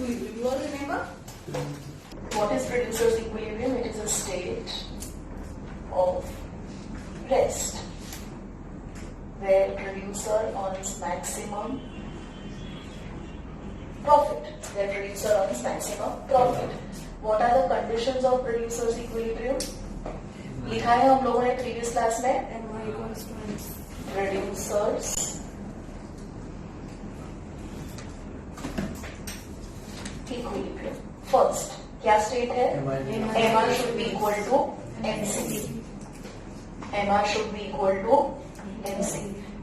equilibrium. You all remember? What is producer's equilibrium? It is a state of rest where producer earns maximum profit. Where producer earns maximum profit. What are the conditions of producer's equilibrium? लिखा है हम लोगों ने previous class में producers equilibrium. First क्या state है? MR should be equal to MC. MR should be equal to MC.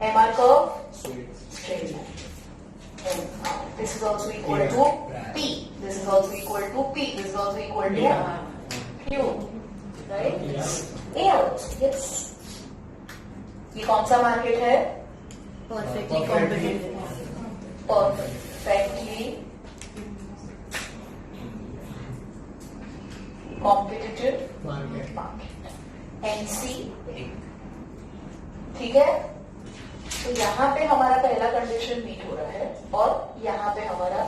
MR curve straight line. This is also equal to P. This is also equal to P. This is also equal to Q. Right? Yes. ये कौन सा market है? Perfectly competitive. Perfectly competitive market. NC. ठीक है? तो यहाँ पे हमारा पहला कंडीशन मीट हो रहा है और यहाँ पे हमारा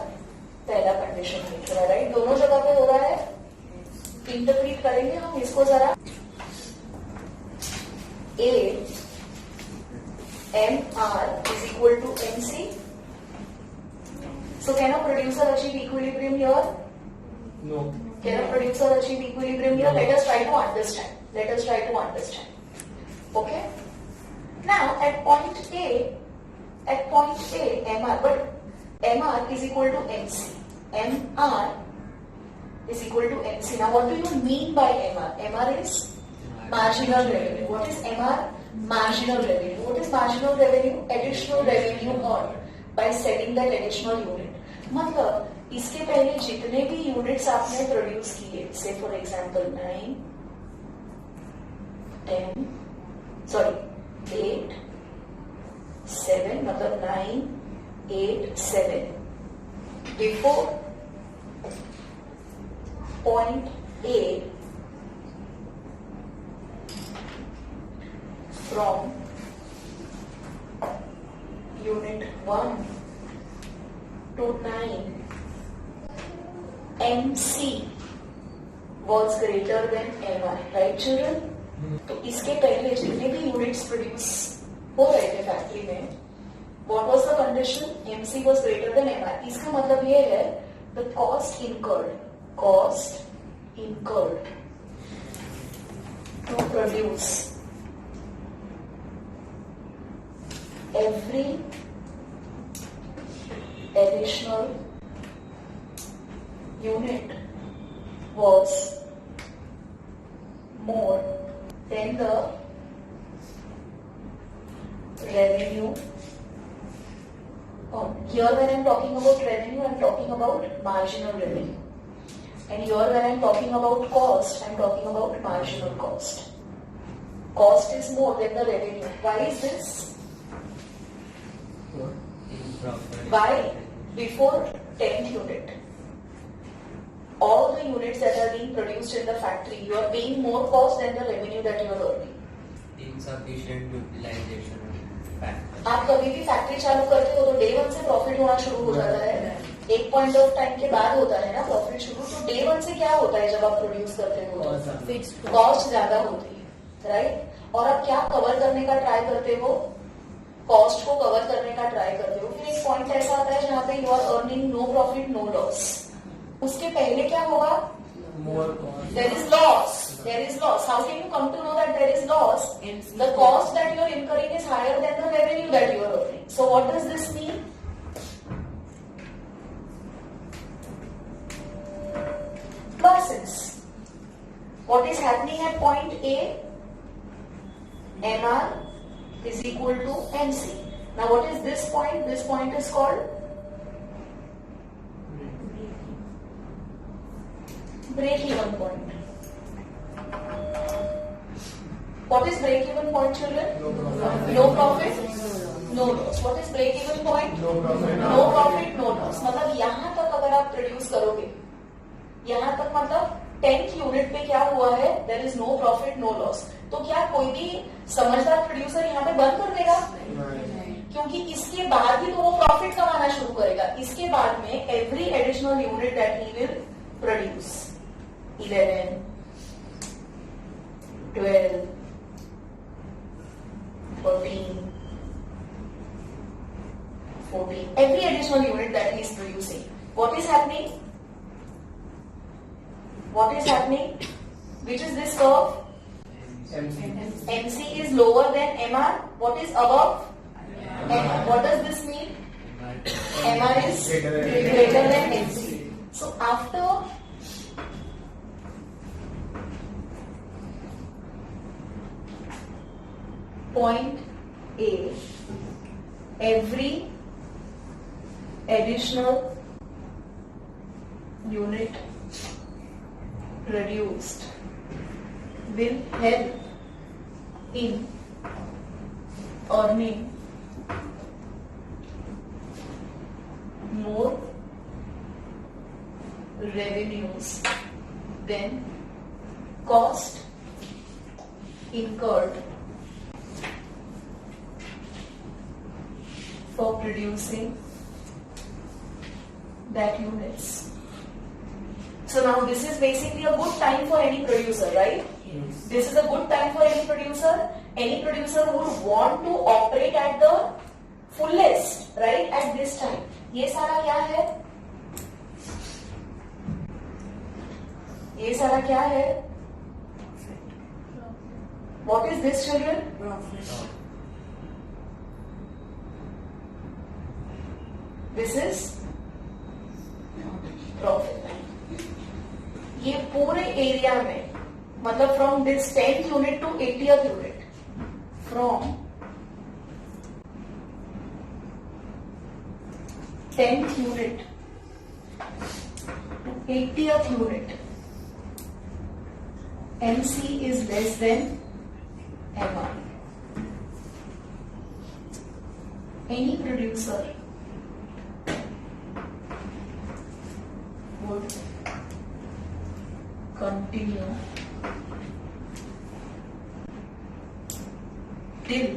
पहला कंडीशन मीट हो रहा है. राइट? दोनों जगह पे हो रहा है. इंटरप्रीट करेंगे हम इसको जरा. A MR is equal to MC. So can a producer achieve equilibrium here? No. Can a producer achieve equilibrium here? Let us try to understand. Okay? Now at point A, MR, but MR is equal to MC. MR is equal to MC. Now what do you mean by MR? MR is marginal revenue. What is MR? Marginal revenue. What is marginal revenue? Additional revenue earned by selling that additional unit. मतलब इसके पहले जितने भी units आपने produce किए, से for example 9, 10, sorry 8, 7, मतलब 9, 8, 7. Before point A from unit 1 to 9, MC was greater than MR, right children? तो इसके पहले जितने भी यूनिट्स प्रोड्यूस हो रहे थे फैक्ट्री में, what was the condition? MC was greater than MR. इसका मतलब ये है the cost incurred to produce every additional unit was more than the revenue. Here when I am talking about revenue, I am talking about marginal revenue. And here when I am talking about cost, I am talking about marginal cost. Cost is more than the revenue. Why is this? Why? Before 10th unit, all the units that are being produced in the factory, you are paying more cost than the revenue that you are earning. Insufficient utilization factor. आप कभी भी factory चालू करते हो तो day 1 से profit होना शुरू हो जाता है. एक पॉइंट ऑफ टाइम के बाद होता है ना प्रॉफिट शुरू. तो डे 1 से क्या होता है जब आप प्रोड्यूस करते हो? कॉस्ट ज्यादा होती है, राइट? और आप क्या कवर करने का ट्राई करते हो? कॉस्ट को कवर करने का ट्राई करते हो. फिर एक पॉइंट ऐसा आता है जहाँ पे you are earning no profit no loss. उसके पहले क्या होगा? There is loss. How can you come to know that there is loss? The cost that you are incurring is higher than the revenue that you are earning. So what does this mean? Losses. What is happening at point A? MR is equal to MC. Now what is this point? This point is called break-even point. What is break-even point, children? No profit, no loss. What is break-even point? No profit, no loss. मतलब यहाँ तक अगर आप produce करोगे, यहाँ तक मतलब 10th unit पे क्या हुआ है? There is no profit, no loss. तो क्या कोई भी समझदार प्रोड्यूसर यहाँ पे बंद कर देगा? क्योंकि इसके बाद ही तो वो प्रॉफिट कमाना शुरू करेगा. इसके बाद में every additional unit that he will produce 11, 12, 13, 14, every additional unit that he is producing. What is happening? What is happening? Which is this curve? MC is lower than MR. What is above? MR. What does this mean? MR is greater than MC. So after point A, every additional unit produced will help in earning more revenues than cost incurred for producing that units. So now this is basically a good time for any producer, right? Yes. This is a good time for any producer. Any producer would want to operate at the fullest, right? At this time. ये सारा क्या है? ये सारा क्या है? What is this, children? Profit. This is profit. ये पूरे एरिया में मतलब from this 10th unit to 80th unit, from 10th unit to 80th unit, MC is less than MR. Any producer would continue till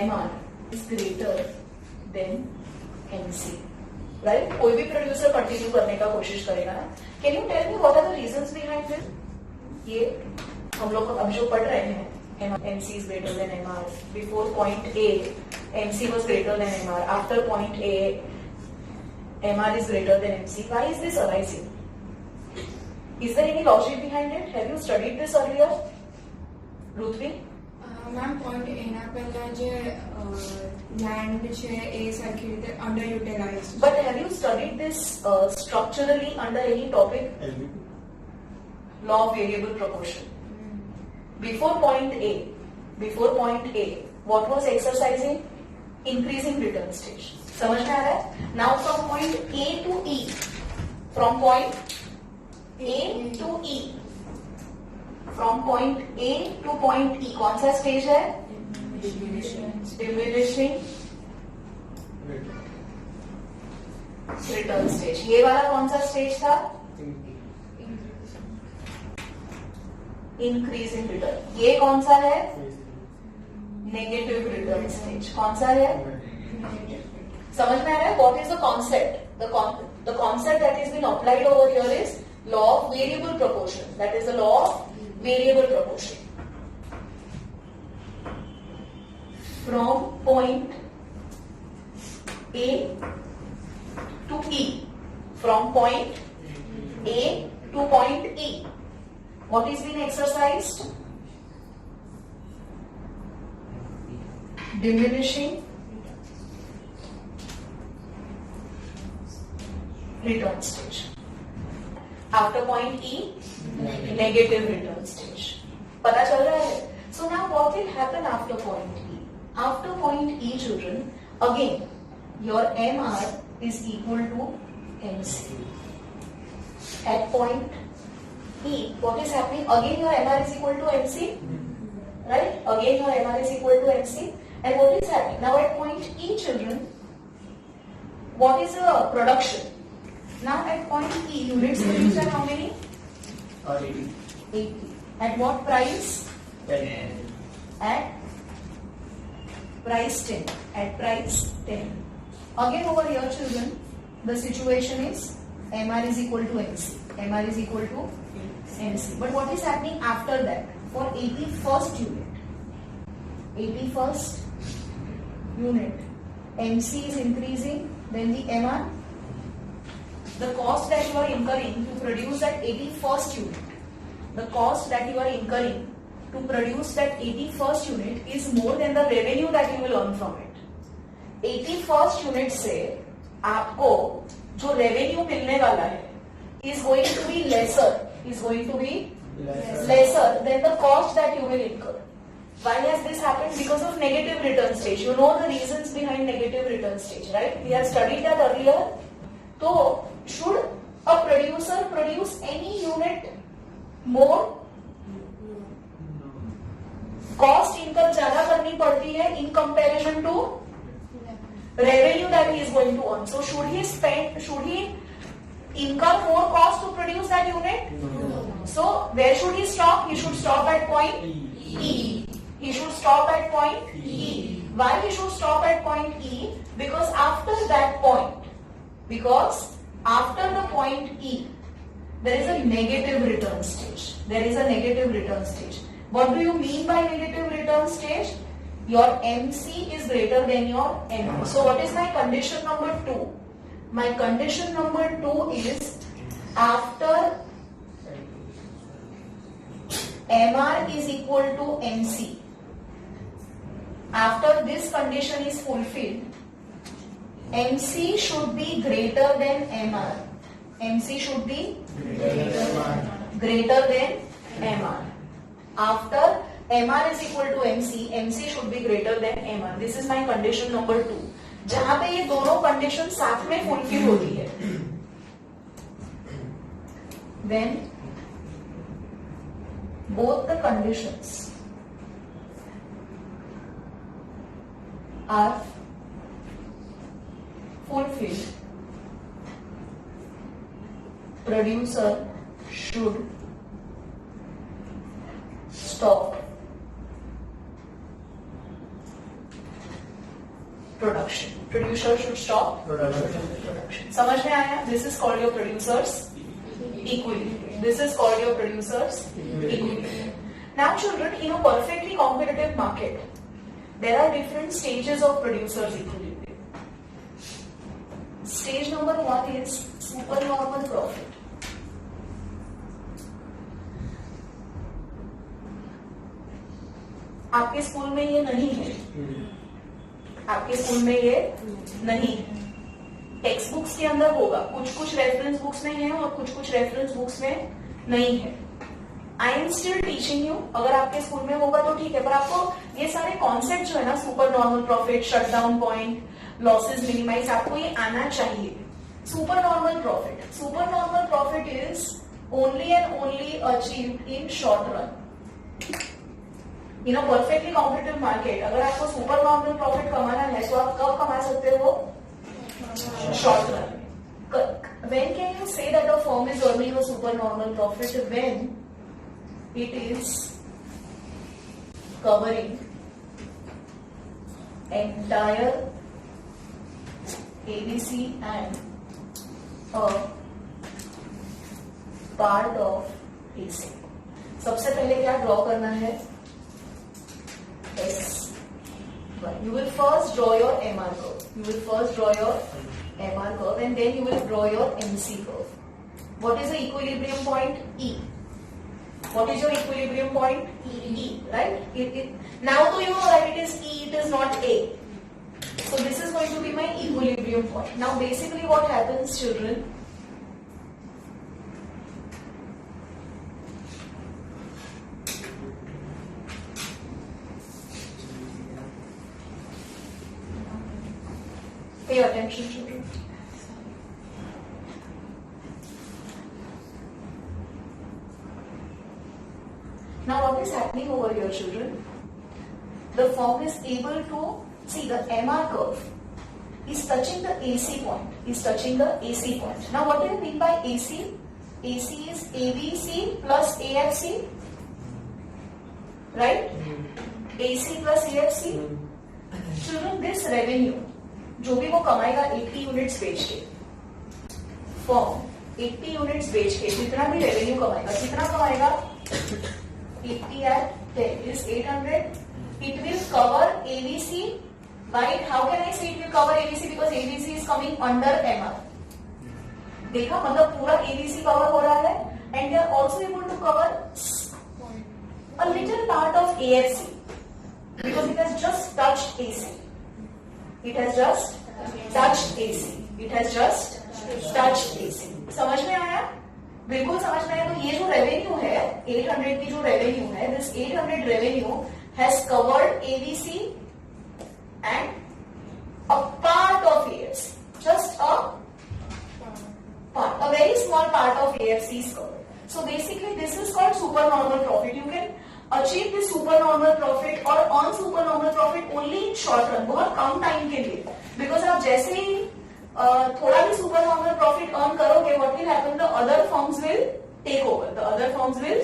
MR is greater than MC. Right? कोई भी producer continue करने का कोशिश करेगा ना. Can you tell me what are the reasons behind this? ये हम लोग अब जो पढ़ रहे हैं, MC is greater than MR. Before point A, MC was greater than MR. After point A, MR is greater than MC. Why is this arising? Is there any logic behind it? Have you studied this earlier? Ruthvi? Ma'am point એના પહેલા જે land છે એ સરખી રીતે under utilise. But have you studied this structurally under any topic? Law of variable proportion. Before point A, what was exercising? Increasing return stage. समझ में आ रहा है? Now from point A to E, from point A to E, from point A to point E, कौन सा stage है? Diminishing return stage. ये वाला कौन सा स्टेज था? Increasing return. ये कौन सा है? Negative return stage. कौन सा है? समझ में आ रहा है? What is the concept? The concept that is being applied over here is law of variable proportion. That is the law of variable proportion. From point A to E. From point A to point E. What is being exercised? Diminishing return stage. After point E, negative return stage. पता चल रहा है? So now what will happen after point E? After point E, children, again your MR is equal to MC. At point E, what is happening? Again your MR is equal to MC, right? Again your MR is equal to MC. And what is happening? Now at point E, children, what is the production? Now at point E, units produced are how many? 80. At what price? 10. At price 10. At price 10. Again over here children, the situation is MR is equal to MC. MR is equal to MC. But what is happening after that? For 81st unit, 81st unit, MC is increasing, then the MR, the cost that you are incurring to produce that 81st unit, the cost that you are incurring to produce that 81st unit is more than the revenue that you will earn from it. 81st unit से आपको जो revenue मिलने वाला है is going to be lesser than the cost that you will incur. Why has this happened? Because of negative return stage. You know the reasons behind negative return stage, right? We have studied that earlier. So, should a producer produce any unit more? Cost incur ज़्यादा करनी पड़ती है in comparison to revenue that he is going to earn. So, should he incur more cost to produce that unit? No. So, where should he stop? He should stop at point E. He should stop at point E. Why he should stop at point E? Because after that point, after the point E, there is a negative return stage. What do you mean by negative return stage? Your MC is greater than your MR. So what is my condition number 2? My condition number 2 is after MR is equal to MC. After this condition is fulfilled, MC should be greater than MR. MC should be greater than MR. After MR is equal to MC, MC should be greater than MR. This is my condition number 2. जहां पे ये दोनों condition साथ में fulfil होती है, when both the conditions are fulfilled, producer should stop production. Producer should stop production. समझ में आया? This is called your producer's equilibrium. This is called your producer's equilibrium. Now children, in a perfectly competitive market, there are different stages of producer's equilibrium. Stage number 1 is supernormal profit. आपके school में ये नहीं है, आपके school में ये नहीं है. टेक्स्ट बुक्स के अंदर होगा, कुछ रेफरेंस बुक्स में है और कुछ रेफरेंस बुक्स में नहीं है. I am still teaching you. अगर आपके स्कूल में होगा तो ठीक है, पर आपको ये सारे कॉन्सेप्ट जो है ना, super normal profit, shutdown point, losses minimise, आपको ये आना चाहिए. Super normal profit is only and only achieved in short run. In a perfectly competitive market अगर आपको सुपर नॉर्मल प्रॉफिट कमाना है तो आप कब कमा सकते हो? Short run. When can you say that a firm is earning a supernormal profit? When it is covering entire ABC and a part of AC. सबसे पहले क्या ड्रॉ करना है? S. You will first draw your MR curve. And then you will draw your MC curve. What is the equilibrium point? E. What is your equilibrium point? E. Right? Now do you know that it is E, it is not A. So this is going to be my equilibrium point. Now basically what happens, children? Pay attention, children. Now what is happening over here, children? The firm is able to see the MR curve is touching the AC point. Now what do you mean by AC? AC is ABC plus AFC, right? AC plus AFC. Children this revenue जो भी वो कमाएगा 80 units बेच के, form 80 units बेच के जितना भी रेवेन्यू कमाएगा, कितना कमाएगा 80 at 10 is 800. It will cover ABC, right? How can I say it will cover ABC? Because ABC is coming under MR. देखा, मतलब पूरा ABC कवर हो रहा है, and they are also able to cover a little part of AFC because it has just touched AC. It has just touched AC. It has just touched AC. समझ में आया? बिल्कुल समझ में आया। तो ये जो रेवेन्यू है 800 की जो रेवेन्यू है, this 800 revenue has covered ABC and a part of AFC, just a part, a very small part of AFC is covered. So basically this is called supernormal profit. You can achieve this supernormal profit or earn supernormal profit only in short run, बहुत कम time के लिए, because आप जैसे ही थोड़ा भी supernormal profit earn करोगे, what will happen? The other firms will take over. The other firms will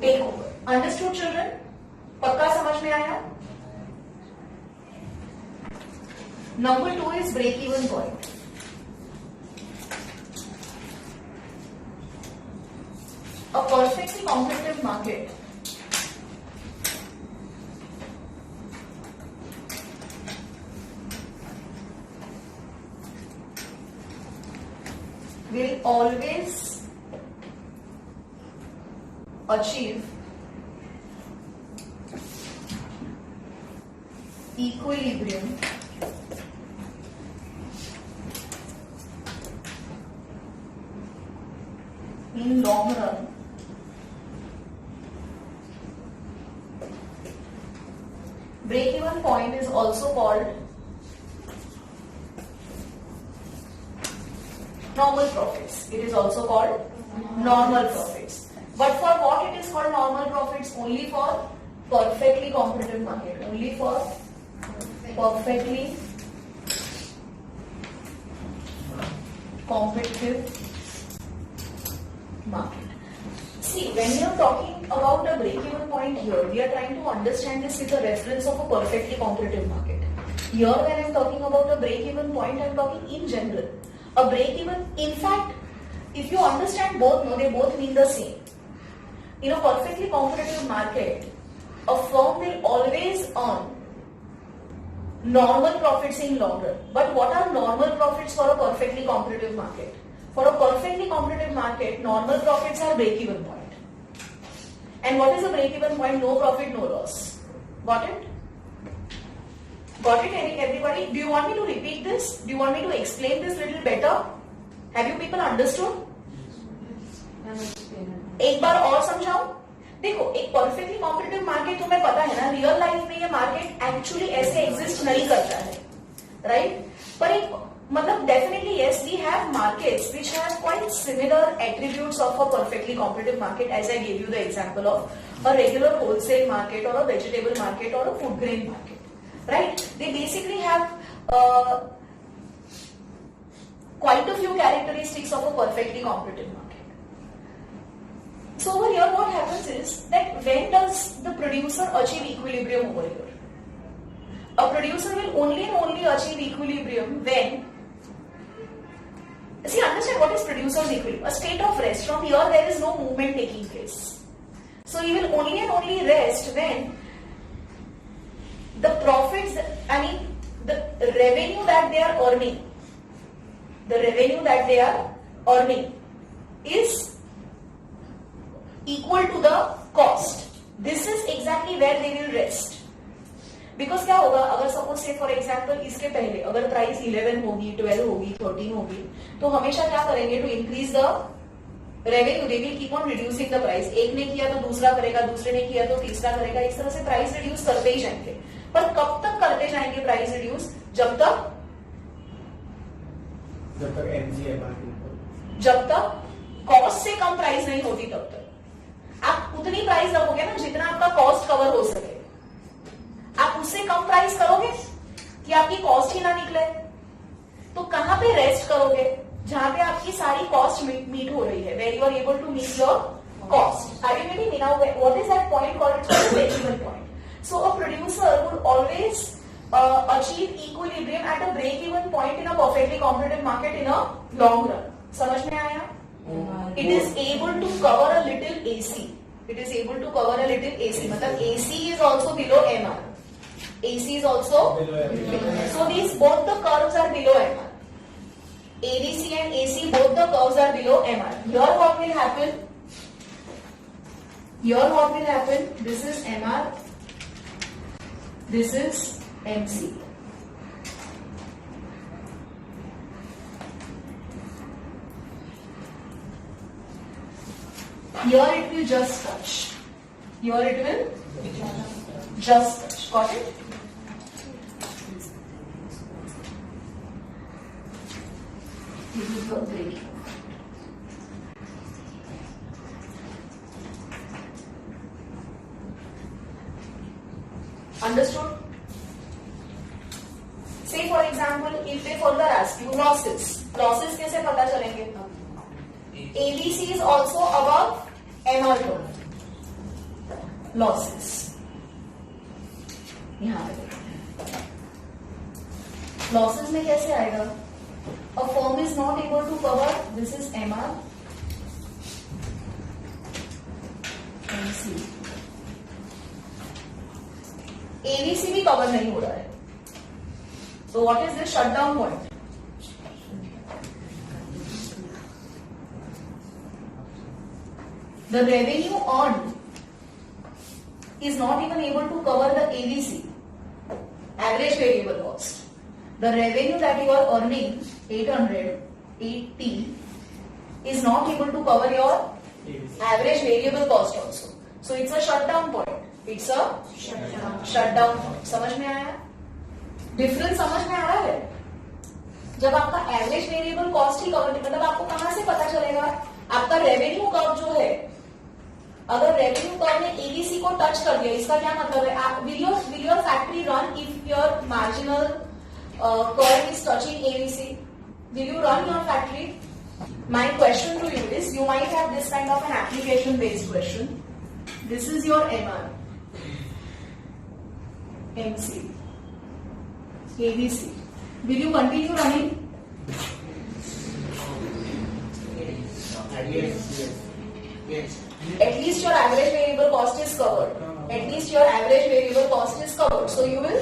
take over. Understood, children? पक्का समझ में आया? Number 2 is break-even point. A perfectly competitive market will always achieve equilibrium in long run break-even point is also called normal profits. It is also called normal profits. But for what it is called normal profits? Only for perfectly competitive market. Only for perfectly competitive market. See, when we are talking about a break-even point here, we are trying to understand this with a reference of a perfectly competitive market. Here, when I am talking about a break-even point, I am talking in general. A break-even, in fact, if you understand both, no, they both mean the same. In a perfectly competitive market, a firm will always earn normal profits in long run. But what are normal profits for a perfectly competitive market? For a perfectly competitive market, normal profits are break-even point. And what is a break-even point? No profit, no loss. Got it? Got it, everybody? Do you want me to repeat this? Do you want me to explain this little better? Have you people understood? एक बार और समझाऊं? देखो, एक perfectly competitive market तुम्हें पता है ना, real life में ये मार्केट एक्चुअली ऐसे एग्जिस्ट नहीं करता है, राइट? पर एक मतलब definitely yes, we have markets which have quite similar attributes of a perfectly competitive market, as I give you the example of a regular wholesale market और अ वेजिटेबल मार्केट और a food grain market, right? They basically have quite a few characteristics of a perfectly competitive market. So over here what happens is that when does the producer achieve equilibrium over here? A producer will only and only achieve equilibrium when, see, understand what is producer's equilibrium, a state of rest. From here there is no movement taking place. So he will only and only rest when the profits, I mean the revenue that they are earning, the revenue that they are earning is equal to the cost. This is exactly where they will rest. Because क्या होगा, अगर suppose से for example इसके पहले अगर price 11 होगी, 12 होगी, 13 होगी, तो हमेशा क्या करेंगे, to increase the revenue they will keep on reducing the price. एक ने किया तो दूसरा करेगा, दूसरे ने किया तो तीसरा करेगा, इस तरह से प्राइस रिड्यूस करते ही जाएंगे. पर कब तक करते जाएंगे प्राइस रिड्यूस? जब तक कॉस्ट से कम प्राइस नहीं होती तब तक. आप उतनी प्राइस रखोगे ना जितना आपका कॉस्ट कवर हो सके. आप उससे कम प्राइस करोगे कि आपकी कॉस्ट ही ना निकले, तो कहां पे रेस्ट करोगे? जहां पे आपकी सारी कॉस्ट मीट हो रही है, where you are able to meet your cost. Are you getting me now? What is that point called? It's break even point. So a producer would always achieve equilibrium at a break-even point in a perfectly competitive market in a long run. समझ में आया? It is able to cover a little AC. It is able to cover a little AC. मतलब AC is also below MR. AC is also below. So these both the curves are below MR. ADC and AC, both the curves are below MR. Here what will happen? Here what will happen? This is MR. This is MC. Here it will just touch. Here it will just touch. Got it? This is the gradient. Understood? Say for example, if they further ask you losses. Losses कैसे पता चलेंगे? ABC is also above MR curve. Losses. यहाँ पे losses में कैसे आएगा? A firm is not able to cover. This is MR. MC. ABC भी cover नहीं हो रहा है. So what is this shutdown point? The revenue earned is not even able to cover the ABC, average variable cost. The revenue that you are earning, 880, is not able to cover your average variable cost also. So it's a shutdown point. It's a shutdown point. समझ में आया? Difference समझ में आ रहा है? जब आपका average variable cost ही cover, मतलब आपको कहां से पता चलेगा? आपका रेवेन्यू कर्व जो है, अगर रेवेन्यू कर्व ने एबीसी को टच कर दिया, इसका क्या मतलब है? Will your factory run if your marginal curve is touching ABC? Will you run your factory? My question to you is, you might have this kind of an application based question. This is your MR, MC, ABC. Will you continue running? Yes. At least your average variable cost is covered. At least your average variable cost is covered. So you will.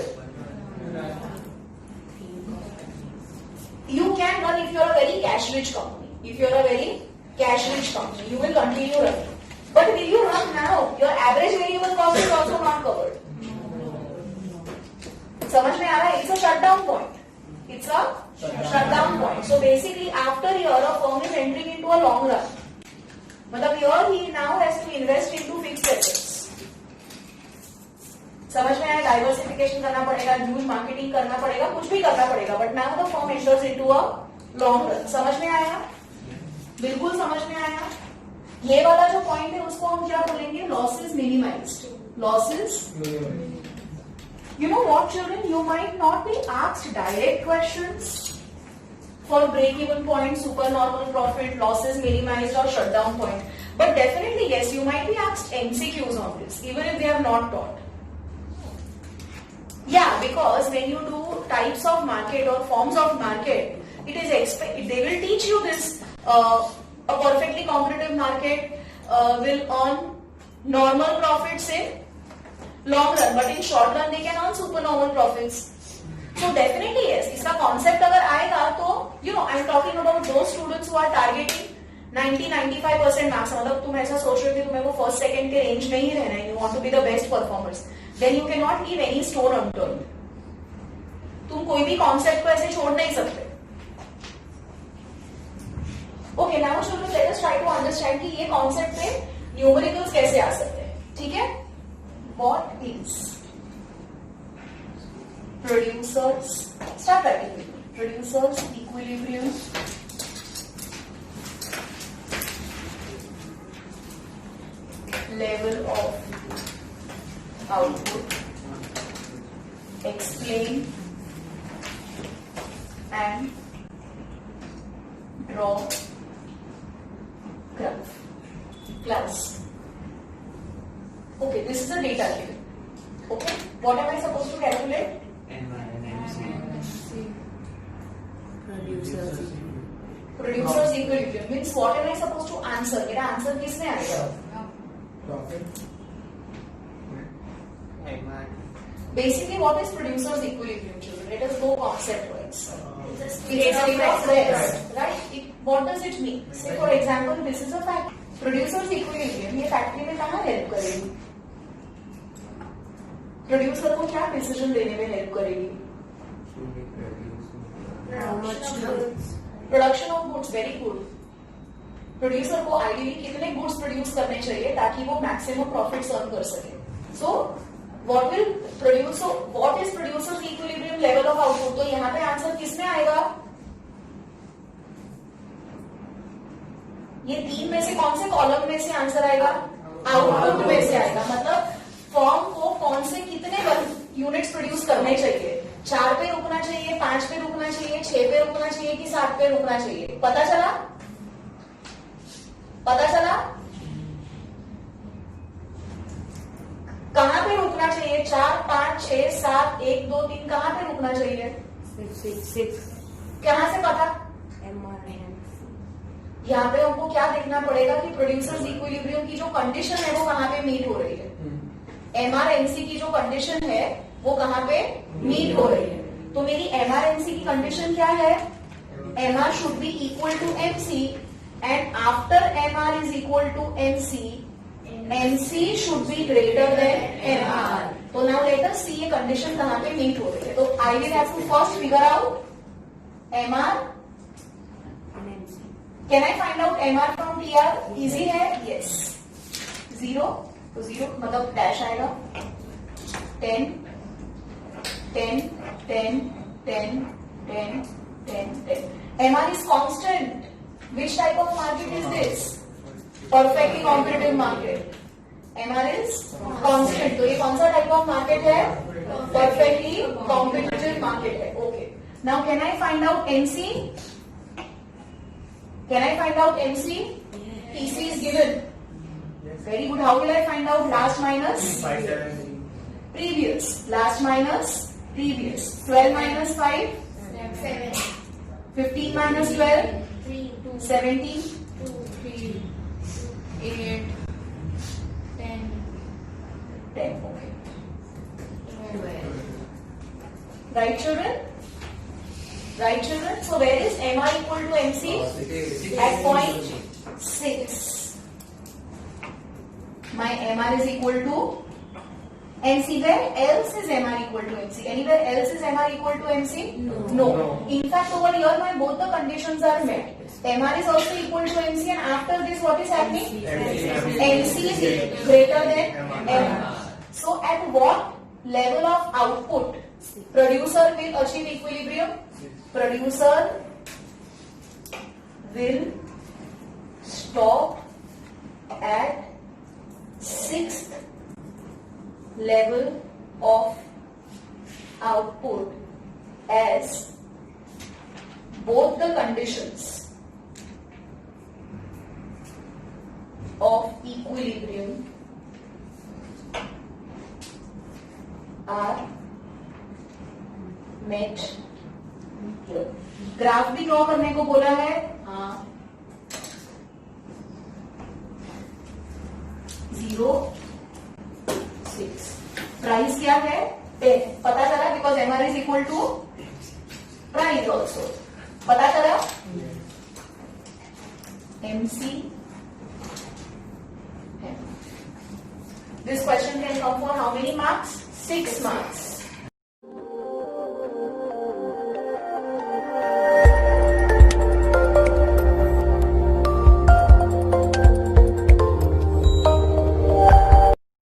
You can run if you are a very cash rich company. If you are a very cash rich company, you will continue running. But will you run now? Your average variable cost is also not covered. समझ में आ रहा है? It's a shutdown point. It's a shutdown point. So basically, after a year, a firm is entering into a long run. मतलब here he now has to invest into fixed assets. समझ में आया? Diversification करना पड़ेगा, huge marketing करना पड़ेगा, कुछ भी करना पड़ेगा. But now the firm enters into a long run. समझ में आया? बिल्कुल समझ में आया. ये वाला जो पॉइंट है उसको हम क्या बोलेंगे? Losses minimised. Losses. You know what, children? You might not be asked direct questions for break-even point, supernormal profit, losses minimized, or shutdown point. But definitely, yes, you might be asked MCQs on this, even if they have not taught. Yeah, because when you do types of market or forms of market, it is expected they will teach you this. A perfectly competitive market will earn normal profits in long run, but in short run they can earn supernormal profits. So definitely yes, इसका concept अगर आएगा तो you know I'm talking about those students who are targeting 90-95% max. मतलब तुम ऐसा सोच रहे हो कि तुम्हें वो फर्स्ट सेकंड के रेंज में ही रहना है, you want to be the best performers, then you cannot leave any stone unturned. तुम कोई भी कॉन्सेप्ट को ऐसे छोड़ नहीं सकते. Okay, now children, let us try to understand कि ये कॉन्सेप्ट पे न्यूमेरिकल्स कैसे आ सकते हैं. ठीक है? What is producers? Start writing with me. Producers equilibrium level of output. Explain and draw graph. Class. Okay, this is a data given. Okay, what am I supposed to calculate? NY. Producers equilibrium means what am I suppose to answer, मेरा answer किसमें आएगा? Profit. Basically, what is producers equilibrium, children? Let us go concept wise. It's a state of rest, right? What does it mean? Say for example, this is a factory. Producers equilibrium ये factory में कहाँ help करेगी? Producer को क्या decision लेने में help करेगी? Production of goods, very good. Producer को आइडियली कितने गुड्स प्रोड्यूस करने चाहिए ताकि वो मैक्सिमम प्रॉफिट्स अर्न कर सके? सो what will produce, so what is producers equilibrium level of output? तो यहाँ पे आंसर किसमें आएगा? ये तीन में से कौन से कॉलम में से आंसर आएगा? आउटपुट में से आएगा. मतलब फॉर्म को कौन से कितने यूनिट्स प्रोड्यूस करने चाहिए? 4 पे रुकना चाहिए, 5 पे रुकना चाहिए, 6 पे रुकना चाहिए कि 7 पे रुकना चाहिए? पता चला? पता चला? कहां पे रुकना चाहिए? 4, 5, 6, 7, 1, 2, 3 कहां पे रुकना चाहिए? 6. कहां से पता? MRNC. यहाँ पे हमको क्या देखना पड़ेगा कि प्रोड्यूसर्स इक्विलिब्रियम की जो कंडीशन है वो कहां पे मीट हो रही है. MRNC की जो कंडीशन है वो कहां पे मीट हो रही है. तो मेरी MRNC की कंडीशन क्या है? MR should be equal to MC and after MR is equal to MC MC should be greater than MR. So now let us see ये कंडीशन कहाँ पे मीट हो रही है. तो I will have to first figure out MR. Can I find out MR from TR? Easy है? Yes. 0 तो 0 मतलब डैश आएगा. 10 10 10 10 10 10 10. MR is constant. Which type of market is this? Perfectly competitive market. MR is constant. तो ये कौन सा type of market है? Perfectly competitive market है. Okay. Now can I find out MC? Can I find out MC? PC is given. Very good. How will I find out last minus previous? Last minus previous. 12 minus 5? 7. 15 minus 12? 3, 2, 17? 2, 3, 8, 10, 10. Okay. 12. Right, children? Right, children? So where is MR equal to MC? At point 6. My MR is equal to MC. Where else is MR equal to MC? Anywhere else is MR equal to MC? No. In fact, over here, my both the conditions are met. MR is also equal to MC, and after this, what is happening? MC is greater than MR. So, at what level of output producer will achieve equilibrium? Producer will stop at 6th level of output as both the conditions of equilibrium are met. Graph भी draw करने को बोला है. हाँ. 0, 6. Price क्या है? 10. पता चला? Because MR is equal to price also. पता चला? MC. This question can come for how many marks? 6 marks.